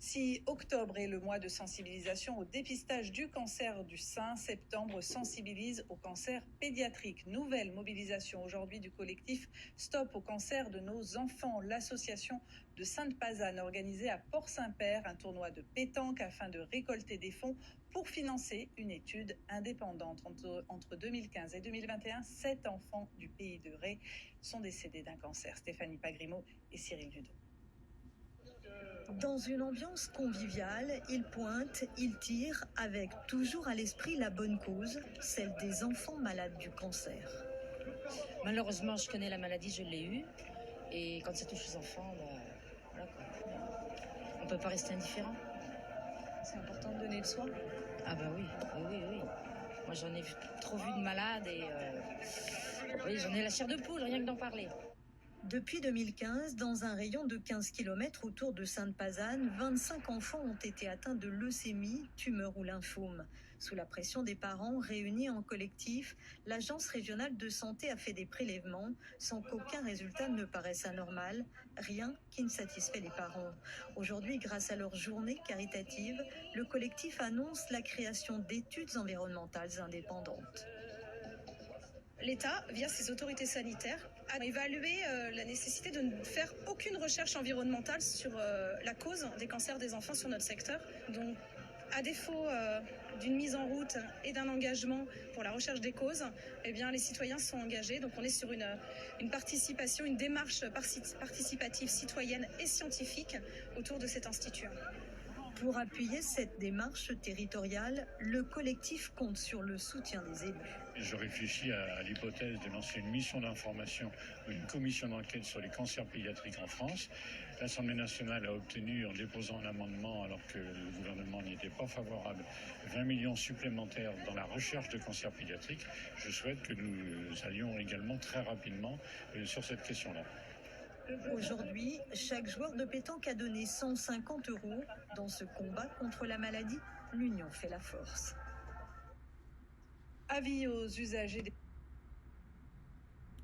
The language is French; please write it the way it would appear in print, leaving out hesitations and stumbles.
Si octobre est le mois de sensibilisation au dépistage du cancer du sein, septembre sensibilise au cancer pédiatrique. Nouvelle mobilisation aujourd'hui du collectif Stop au cancer de nos enfants. L'association de Sainte-Pazanne a organisé à Port-Saint-Père un tournoi de pétanque afin de récolter des fonds pour financer une étude indépendante. Entre 2015 et 2021, 7 enfants du pays de Ré sont décédés d'un cancer. Stéphanie Pagrimaud et Cyril Dudon. Dans une ambiance conviviale, il pointe, il tire, avec toujours à l'esprit la bonne cause, celle des enfants malades du cancer. Malheureusement, je connais la maladie, je l'ai eue. Et quand ça touche les enfants, voilà quoi. On ne peut pas rester indifférent. C'est important de donner le soin. Ah bah oui. Moi, j'en ai trop vu de malades et oui, j'en ai la chair de poule, rien que d'en parler. Depuis 2015, dans un rayon de 15 km autour de Sainte-Pazanne, 25 enfants ont été atteints de leucémie, tumeur ou lymphome. Sous la pression des parents réunis en collectif, l'Agence régionale de santé a fait des prélèvements sans qu'aucun résultat ne paraisse anormal, rien qui ne satisfait les parents. Aujourd'hui, grâce à leur journée caritative, le collectif annonce la création d'études environnementales indépendantes. L'État, via ses autorités sanitaires, a évalué la nécessité de ne faire aucune recherche environnementale sur la cause des cancers des enfants sur notre secteur. Donc, à défaut d'une mise en route et d'un engagement pour la recherche des causes, eh bien, les citoyens sont engagés. Donc, on est sur une participation, une démarche participative citoyenne et scientifique autour de cet institut. Pour appuyer cette démarche territoriale, le collectif compte sur le soutien des élus. Je réfléchis à l'hypothèse de lancer une mission d'information ou une commission d'enquête sur les cancers pédiatriques en France. L'Assemblée nationale a obtenu, en déposant un amendement alors que le gouvernement n'y était pas favorable, 20 millions supplémentaires dans la recherche de cancers pédiatriques. Je souhaite que nous allions également très rapidement sur cette question-là. Aujourd'hui, chaque joueur de pétanque a donné 150 €. Dans ce combat contre la maladie, l'union fait la force. Avis aux usagers des